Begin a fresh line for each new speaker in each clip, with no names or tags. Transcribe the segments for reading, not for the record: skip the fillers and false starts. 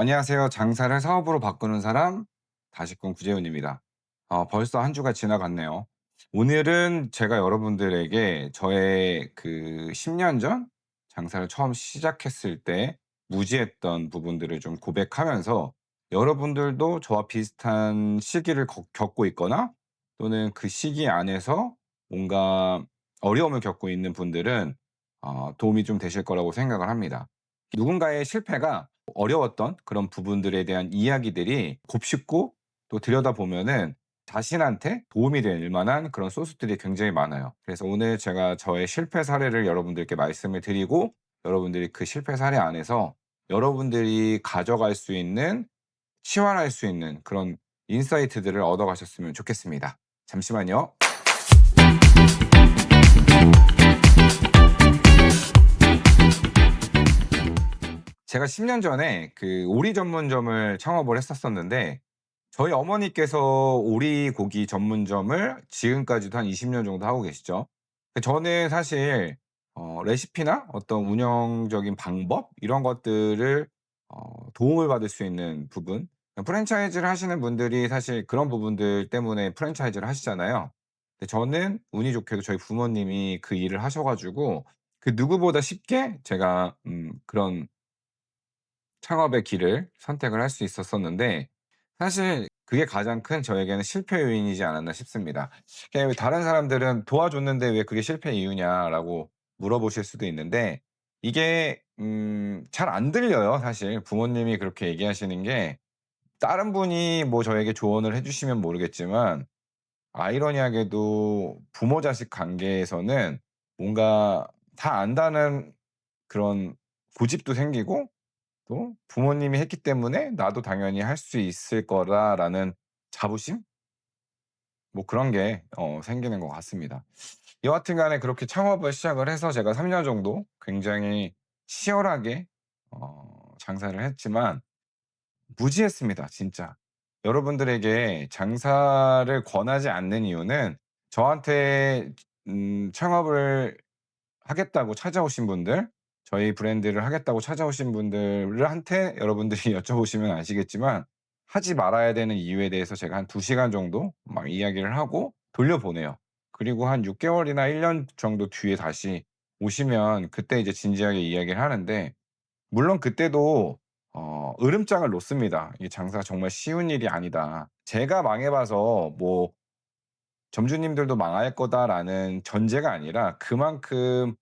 안녕하세요. 장사를 사업으로 바꾸는 사람 다시금 구재훈입니다. 벌써 한 주가 지나갔네요. 오늘은 제가 여러분들에게 저의 그 10년 전 장사를 처음 시작했을 때 무지했던 부분들을 좀 고백하면서 여러분들도 저와 비슷한 시기를 겪고 있거나 또는 그 시기 안에서 뭔가 어려움을 겪고 있는 분들은 도움이 좀 되실 거라고 생각을 합니다. 누군가의 실패가 어려웠던 그런 부분들에 대한 이야기들이 곱씹고 또 들여다보면은 자신한테 도움이 될 만한 그런 소스들이 굉장히 많아요. 그래서 오늘 제가 저의 실패 사례를 여러분들께 말씀을 드리고 여러분들이 그 실패 사례 안에서 여러분들이 가져갈 수 있는 치환할 수 있는 그런 인사이트들을 얻어가셨으면 좋겠습니다. 잠시만요. 제가 10년 전에 그 오리 전문점을 창업을 했었었는데 저희 어머니께서 오리 고기 전문점을 지금까지도 한 20년 정도 하고 계시죠. 저는 사실 레시피나 어떤 운영적인 방법 이런 것들을 도움을 받을 수 있는 부분, 프랜차이즈를 하시는 분들이 사실 그런 부분들 때문에 프랜차이즈를 하시잖아요. 근데 저는 운이 좋게도 저희 부모님이 그 일을 하셔 가지고 그 누구보다 쉽게 제가 그런 창업의 길을 선택을 할 수 있었었는데 사실 그게 가장 큰 저에게는 실패 요인이지 않았나 싶습니다. 왜 다른 사람들은 "도와줬는데 왜 그게 실패 이유냐?"라고 물어보실 수도 있는데 이게 잘 안 들려요 사실. 부모님이 그렇게 얘기하시는 게 다른 분이 뭐 저에게 조언을 해 주시면 모르겠지만 아이러니하게도 부모 자식 관계에서는 뭔가 다 안다는 그런 고집도 생기고 또 부모님이 했기 때문에 '나도 당연히 할 수 있을 거다.'라는 자부심? 뭐 그런 게 생기는 것 같습니다. 여하튼 간에 그렇게 창업을 시작을 해서 제가 3년 정도 굉장히 치열하게 장사를 했지만 무지했습니다 진짜. 여러분들에게 장사를 권하지 않는 이유는 저한테 창업을 하겠다고 찾아오신 분들, 저희 브랜드를 하겠다고 찾아오신 분들 한테 여러분들이 여쭤보시면 아시겠지만 하지 말아야 되는 이유에 대해서 제가 한 2 시간 정도 막 이야기를 하고 돌려보내요. 그리고 한 6 개월이나 1년 정도 뒤에 다시 오시면 그때 이제 진지하게 이야기를 하는데 물론 그때도 으름장을 놓습니다. "이 장사가 정말 쉬운 일이 아니다." 제가 망해 봐서 뭐 '점주님들도 망할 거다.'라는 전제가 아니라 그만큼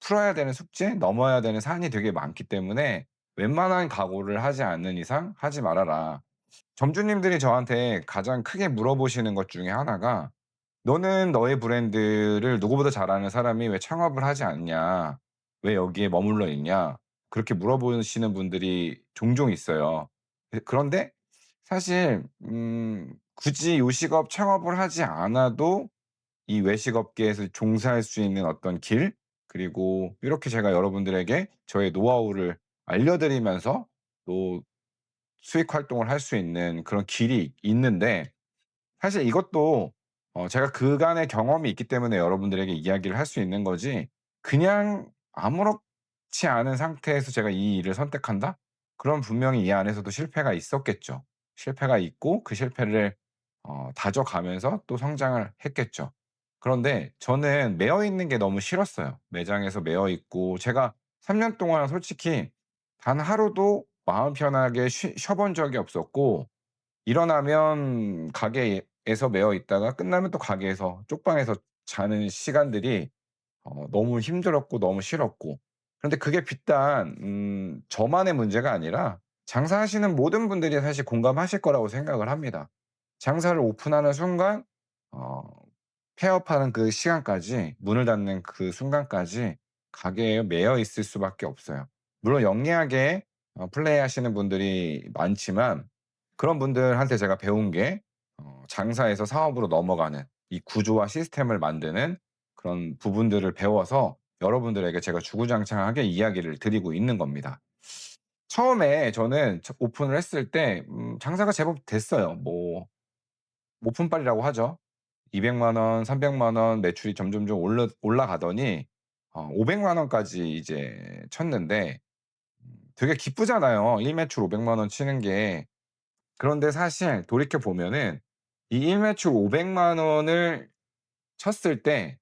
풀어야 되는 숙제, 넘어야 되는 산이 되게 많기 때문에 웬만한 각오를 하지 않는 이상 하지 말아라. 점주님들이 저한테 가장 크게 물어보시는 것 중에 하나가 "너는 너의 브랜드를 누구보다 잘하는 사람이 왜 창업을 하지 않냐? 왜 여기에 머물러 있냐?" 그렇게 물어보시는 분들이 종종 있어요. 그런데 사실 굳이 요식업 창업을 하지 않아도 이 외식업계에서 종사할 수 있는 어떤 길 그리고 이렇게 제가 여러분들에게 저의 노하우를 알려드리면서 또 수익 활동을 할 수 있는 그런 길이 있는데 사실 이것도 제가 그간의 경험이 있기 때문에 여러분들에게 이야기를 할 수 있는 거지 그냥 아무렇지 않은 상태에서 제가 이 일을 선택한다? 그럼 분명히 이 안에서도 실패가 있었겠죠. 실패가 있고 그 실패를 다져가면서 또 성장을 했겠죠. 그런데 저는 매여 있는 게 너무 싫었어요. 매장에서 매여 있고 제가 3년 동안 솔직히 단 하루도 마음 편하게 쉬어 본 적이 없었고 일어나면 가게에서 매여 있다가 끝나면 또 가게에서 쪽방에서 자는 시간들이 너무 힘들었고 너무 싫었고 그런데 그게 비단 저만의 문제가 아니라 장사하시는 모든 분들이 사실 공감하실 거라고 생각을 합니다. 장사를 오픈하는 순간 어 폐업하는 그 시간까지 문을 닫는 그 순간까지 가게에 매여 있을 수밖에 없어요. 물론 영리하게 플레이하시는 분들이 많지만 그런 분들한테 제가 배운 게 장사에서 사업으로 넘어가는 이 구조와 시스템을 만드는 그런 부분들을 배워서 여러분들에게 제가 주구장창하게 이야기를 드리고 있는 겁니다. 처음에 저는 오픈을 했을 때 장사가 제법 됐어요. 뭐 오픈빨이라고 하죠. 200만 원, 300만 원 매출이 점점점 올라가더니 500만 원까지 이제 쳤는데 되게 기쁘잖아요. 1 매출 500만 원 치는 게. 그런데 사실 돌이켜 보면은 이 1 매출 500만 원을 쳤을 때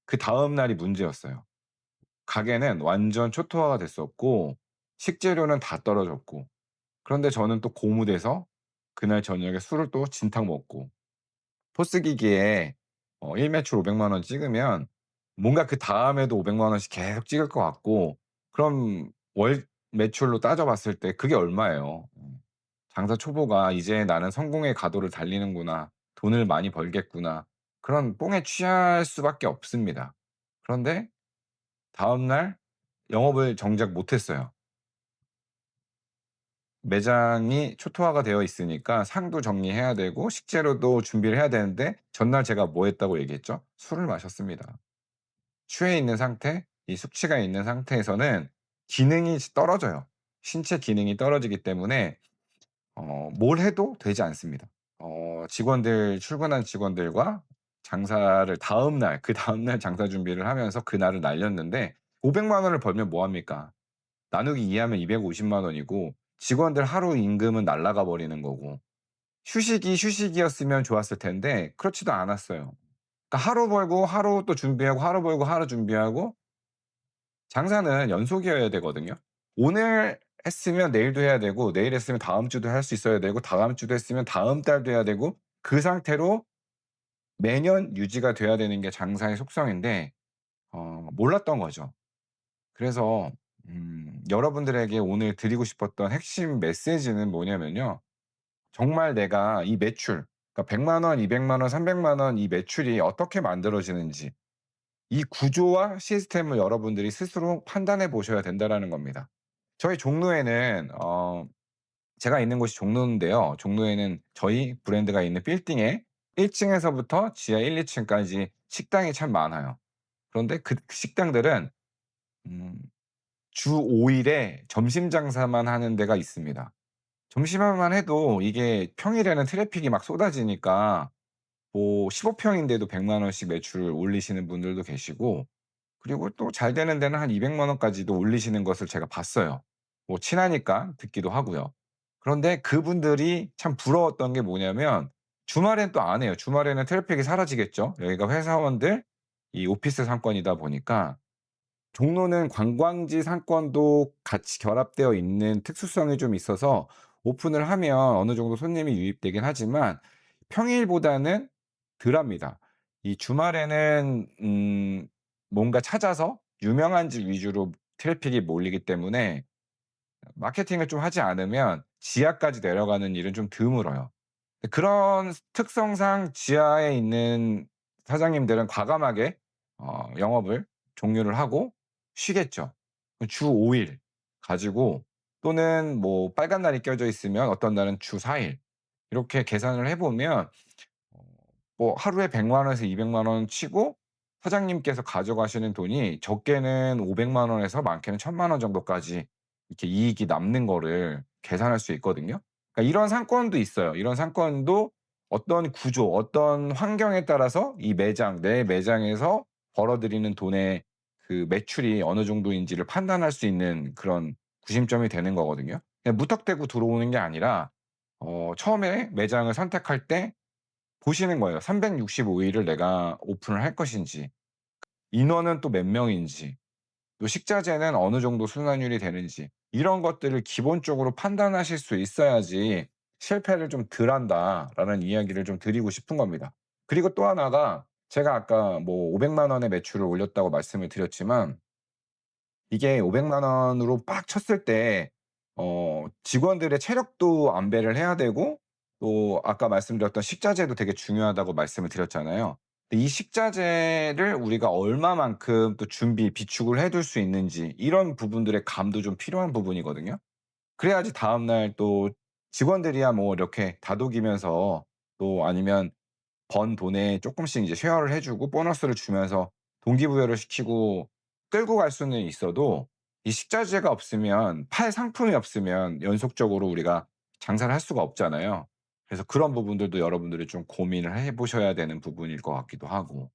그다음 날이 문제였어요. 가게는 완전 초토화가 됐었고 식재료는 다 떨어졌고, 그런데 저는 또 고무돼서 그날 저녁에 술을 또 진탕 먹고, 포스기기에 1 매출 500만 원 찍으면 뭔가 그다음에도 500만 원씩 계속 찍을 것 같고, 그럼 월 매출로 따져 봤을 때 그게 얼마예요. 장사 초보가 '이제 나는 성공의 가도를 달리는구나. 돈을 많이 벌겠구나.' 그런 뽕에 취할 수밖에 없습니다. 그런데 다음 날 영업을 정작 못 했어요. 매장이 초토화가 되어 있으니까 상도 정리해야 되고 식재료도 준비를 해야 되는데, 전날 제가 뭐 했다고 얘기했죠? 술을 마셨습니다. 취해 있는 상태, 이 숙취가 있는 상태에서는 기능이 떨어져요. 신체 기능이 떨어지기 때문에 뭘 해도 되지 않습니다. 직원들 출근한 직원들과 장사를 다음 날 그다음 날 장사 준비를 하면서 그날을 날렸는데, 500만 원을 벌면 뭐 합니까? 나누기 2 하면 250만 원이고 직원들 하루 임금은 날아가 버리는 거고, 휴식이 휴식이었으면 좋았을 텐데 그렇지도 않았어요. 그러니까 하루 벌고 하루 또 준비하고 하루 벌고 하루 준비하고, 장사는 연속이어야 되거든요. 오늘 했으면 내일도 해야 되고 내일 했으면 다음 주도 할 수 있어야 되고 다음 주도 했으면 다음 달도 해야 되고, 그 상태로 매년 유지가 돼야 되는 게 장사의 속성인데 몰랐던 거죠. 그래서 여러분들에게 오늘 드리고 싶었던 핵심 메시지는 뭐냐면요. 정말 내가 이 매출, 그러니까 100만 원, 200만 원, 300만 원 이 매출이 어떻게 만들어지는지, 이 구조와 시스템을 여러분들이 스스로 판단해 보셔야 된다라는 겁니다. 저희 종로에는 제가 있는 곳이 종로인데요. 종로에는 저희 브랜드가 있는 빌딩에 1 층에서부터 지하 1-2 층까지 식당이 참 많아요. 그런데 그 식당들은 음 주 5 일에 점심 장사만 하는 데가 있습니다. 점심만 해도 이게 평일에는 트래픽이 막 쏟아지니까 뭐 15 평인데도 100만 원씩 매출을 올리시는 분들도 계시고, 그리고 또 잘 되는 데는 한 200만 원까지도 올리시는 것을 제가 봤어요. 뭐 친하니까 듣기도 하고요. 그런데 그분들이 참 부러웠던 게 뭐냐면 주말엔 또 안 해요. 주말에는 트래픽이 사라지겠죠. 여기가 회사원들 이 오피스 상권이다 보니까, 종로는 관광지 상권도 같이 결합되어 있는 특수성이 좀 있어서 오픈을 하면 어느 정도 손님이 유입되긴 하지만 평일보다는 덜합니다. 이 주말에는 뭔가 찾아서 유명한 집 위주로 트래픽이 몰리기 때문에 마케팅을 좀 하지 않으면 지하까지 내려가는 일은 좀 드물어요. 그런 특성상 지하에 있는 사장님들은 과감하게 영업을 종료를 하고 쉬겠죠. 주 5일 가지고, 또는 뭐 빨간 날이 껴져 있으면 어떤 날은 주 4일 이렇게 계산을 해 보면 어 뭐 하루에 100만 원에서 200만 원 치고 사장님께서 가져가시는 돈이 적게는 500만 원에서 많게는 1,000만 원 정도까지 이렇게 이익이 남는 거를 계산할 수 있거든요. 그러니까 이런 상권도 있어요. 이런 상권도 어떤 구조, 어떤 환경에 따라서 이 매장, 내 매장에서 벌어들이는 돈의 그 매출이 어느 정도인지를 판단할 수 있는 그런 구심점이 되는 거거든요. 그냥 무턱대고 들어오는 게 아니라 처음에 매장을 선택할 때 보시는 거예요. 365 일을 내가 오픈을 할 것인지, 인원은 또 몇 명인지, 또 식자재는 어느 정도 순환율이 되는지, 이런 것들을 기본적으로 판단하실 수 있어야지 '실패를 좀 덜 한다.'라는 이야기를 좀 드리고 싶은 겁니다. 그리고 또 하나가, 제가 아까 뭐 500만 원의 매출을 올렸다고 말씀을 드렸지만 이게 500만 원으로 빡 쳤을 때 직원들의 체력도 안배를 해야 되고, 또 아까 말씀드렸던 식자재도 되게 중요하다고 말씀을 드렸잖아요. 근데 이 식자재를 우리가 얼마만큼 또 준비, 비축을 해둘 수 있는지, 이런 부분들의 감도 좀 필요한 부분이거든요. 그래야지 다음날 또 직원들이야 뭐 이렇게 다독이면서, 또 아니면 번 돈에 쪼끔씩 이제 쉐어를 해 주고 보너스를 주면서 동기부여를 시키고 끌고 갈 수는 있어도, 이 식자재가 없으면, 팔 상품이 없으면 연속적으로 우리가 장사를 할 수가 없잖아요. 그래서 그런 부분들도 여러분들이 좀 고민을 해 보셔야 되는 부분일 것 같기도 하고.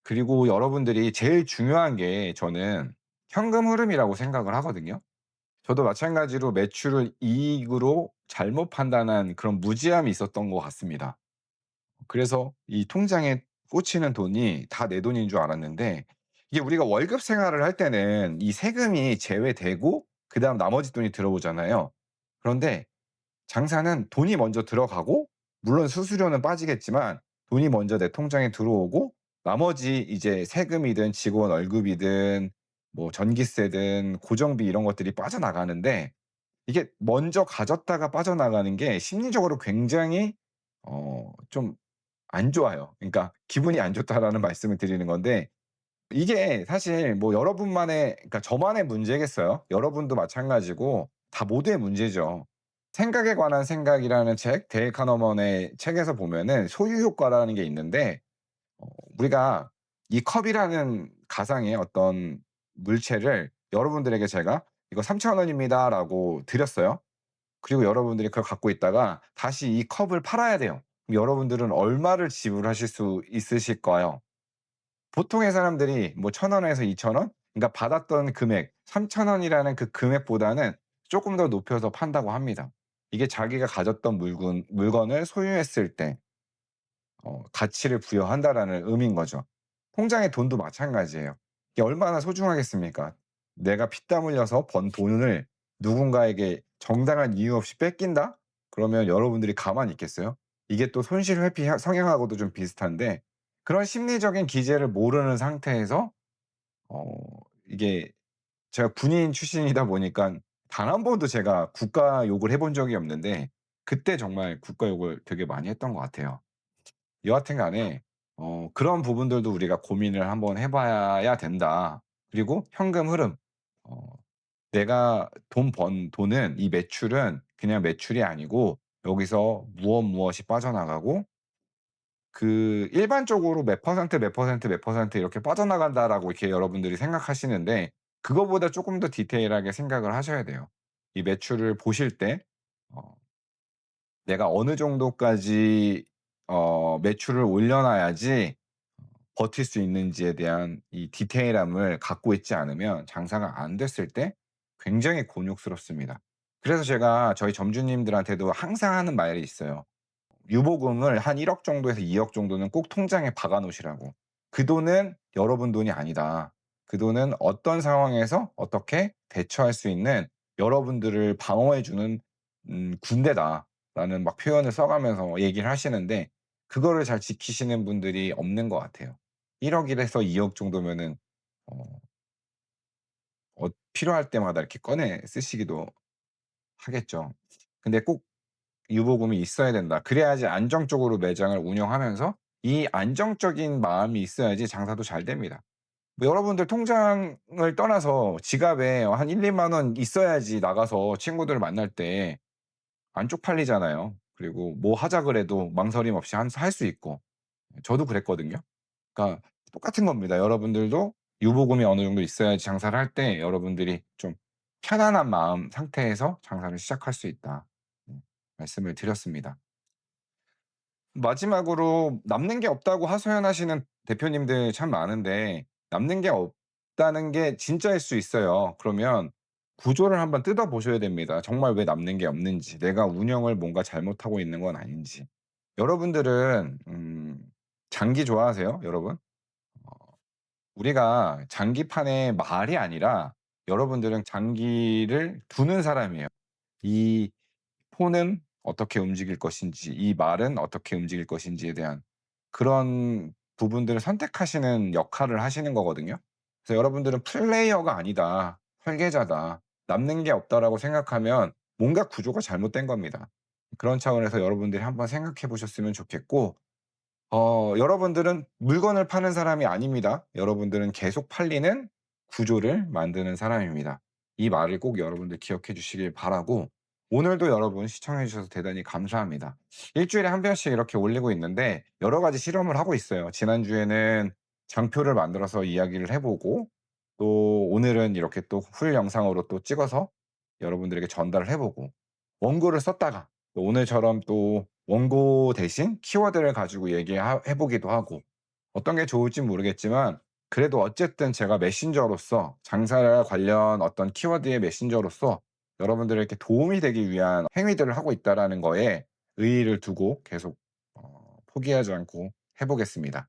그리고 여러분들이 제일 중요한 게 저는 현금 흐름이라고 생각을 하거든요. 저도 마찬가지로 매출을 이익으로 잘못 판단한 그런 무지함이 있었던 것 같습니다. 그래서 이 통장에 꽂히는 돈이 다 내 돈인 줄 알았는데, 이게 우리가 월급 생활을 할 때는 이 세금이 제외되고 그다음 나머지 돈이 들어오잖아요. 그런데 장사는 돈이 먼저 들어가고, 물론 수수료는 빠지겠지만 돈이 먼저 내 통장에 들어오고, 나머지 이제 세금이든 직원 월급이든 뭐 전기세든 고정비 이런 것들이 빠져나가는데, 이게 먼저 가졌다가 빠져나가는 게 심리적으로 굉장히 좀 안 좋아요. 그러니까 "기분이 안 좋다."라는 말씀을 드리는 건데, 이게 사실 뭐 여러분만의, 그러니까 저만의 문제겠어요? 여러분도 마찬가지고 다 모두의 문제죠. 생각에 관한 생각이라는 책, 데일 카너먼의 책에서 보면은 소유 효과라는 게 있는데, 어 우리가 이 컵이라는 가상의 어떤 물체를 여러분들에게 제가 "이거 3천 원입니다."라고 드렸어요. 그리고 여러분들이 그걸 갖고 있다가 다시 이 컵을 팔아야 돼요. 그럼 여러분들은 얼마를 지불하실 수 있으실까요? 보통의 사람들이 뭐 1,000 원에서 2,000 원? 그러니까 받았던 금액 3,000 원이라는 그 금액보다는 쪼끔 더 높여서 판다고 합니다. 이게 자기가 가졌던 물건을 소유했을 때 가치를 부여한다라는 의미인 거죠. 통장의 돈도 마찬가지예요. 이게 얼마나 소중하겠습니까? 내가 피땀 흘려서 번 돈을 누군가에게 정당한 이유 없이 뺏긴다? 그러면 여러분들이 가만히 있겠어요? 이게 또 손실 회피 성향하고도 좀 비슷한데, 그런 심리적인 기제를 모르는 상태에서 어 이게, 제가 군인 출신이다 보니깐 단 한 번도 제가 국가 욕을 해본 적이 없는데, 그때 정말 국가 욕을 되게 많이 했던 것 같아요. 여하튼 간에 그런 부분들도 우리가 고민을 한번 해 봐야 된다. 그리고 현금 흐름. 어 내가 번 돈은, 이 매출은 그냥 매출이 아니고 여기서 무엇이 빠져나가고, 그 일반적으로 몇 퍼센트, 몇 퍼센트, 몇 퍼센트 이렇게 빠져나간다라고 이렇게 여러분들이 생각하시는데, 그거보다 쪼끔 더 디테일하게 생각을 하셔야 돼요. 이 매출을 보실 때 어 내가 어느 정도까지 매출을 올려 놔야지 버틸 수 있는지에 대한 이 디테일함을 갖고 있지 않으면 장사가 안 됐을 때 굉장히 곤욕스럽습니다. 그래서 제가 저희 점주님들한테도 항상 하는 말이 있어요. 유보금을 한 1억 정도에서 2억 정도는 꼭 통장에 박아 놓으시라고. 그 돈은 여러분 돈이 아니다. 그 돈은 어떤 상황에서 어떻게 대처할 수 있는 여러분들을 방어해 주는 군대다라는 막 표현을 써 가면서 얘기를 하시는데, 그거를 잘 지키시는 분들이 없는 것 같아요. 1억 에서 2억 정도면은 어 필요할 때마다 이렇게 꺼내 쓰시기도 하겠죠. 근데 꼭 유보금이 있어야 된다. 그래야지 안정적으로 매장을 운영하면서, 이 안정적인 마음이 있어야지 장사도 잘 됩니다. 뭐 여러분들 통장을 떠나서 지갑에 한 1-2만 원 있어야지 나가서 친구들 만날 때 안 쪽팔리잖아요. 그리고 뭐 하자 그래도 망설임 없이 할 수 있고. 저도 그랬거든요. 그러니까 똑같은 겁니다. 여러분들도 유보금이 어느 정도 있어야지 장사를 할 때 여러분들이 좀 편안한 마음 상태에서 장사를 시작할 수 있다. 말씀을 드렸습니다. 마지막으로 남는 게 없다고 하소연하시는 대표님들 참 많은데, 남는 게 없다는 게 진짜일 수 있어요. 그러면 구조를 한번 뜯어 보셔야 됩니다. 정말 왜 남는 게 없는지, 내가 운영을 뭔가 잘못하고 있는 건 아닌지. 여러분들은 장기 좋아하세요, 여러분? 우리가 장기판의 말이 아니라 여러분들은 장기를 두는 사람이에요. 이 폰은 어떻게 움직일 것인지, 이 말은 어떻게 움직일 것인지에 대한 그런 부분들을 선택하시는 역할을 하시는 거거든요. 그래서 여러분들은 '플레이어가 아니다. 설계자다. 남는 게 없다.'라고 생각하면 뭔가 구조가 잘못된 겁니다. 그런 차원에서 여러분들이 한번 생각해 보셨으면 좋겠고, 여러분들은 물건을 파는 사람이 아닙니다. 여러분들은 계속 팔리는 구조를 만드는 사람입니다. 이 말을 꼭 여러분들 기억해 주시길 바라고, 오늘도 여러분 시청해 주셔서 대단히 감사합니다. 일 주일에 한 편씩 이렇게 올리고 있는데 여러 가지 실험을 하고 있어요. 지난주에는 장표를 만들어서 이야기를 해 보고, 또 오늘은 이렇게 또 풀 영상으로 또 찍어서 여러분들에게 전달을 해 보고, 원고를 썼다가 또 오늘처럼 또 원고 대신 키워드를 가지고 해 보기도 하고, 어떤 게 좋을진 모르겠지만 그래도 어쨌든 제가 메신저로서, 장사 관련 어떤 키워드의 메신저로서 여러분들에게 도움이 되기 위한 행위들을 하고 있다라는 거에 의의를 두고 계속 포기하지 않고 해 보겠습니다.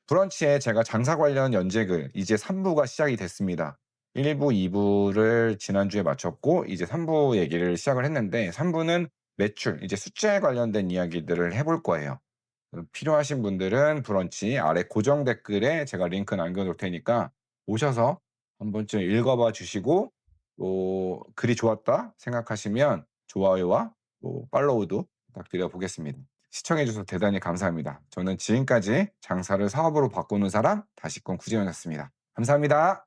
브런치에 제가 장사 관련 연재글 이제 3 부가 시작이 됐습니다. 1 부, 2 부를 지난주에 마쳤고 이제 3부 얘기를 시작을 했는데 3 부는 매출, 이제 숫자에 관련된 이야기들을 해볼 거예요. 필요하신 분들은 브런치 아래 고정 댓글에 제가 링크 남겨 놓을 테니까 오셔서 한 번쯤 읽어 봐 주시고 또 글이 좋았다 생각하시면 좋아요와 또 팔로우도 부탁드려 보겠습니다. 시청해 주셔서 대단히 감사합니다. 저는 지금까지 장사를 사업으로 바꾸는 사람 다시금 구재현이었습니다. 감사합니다.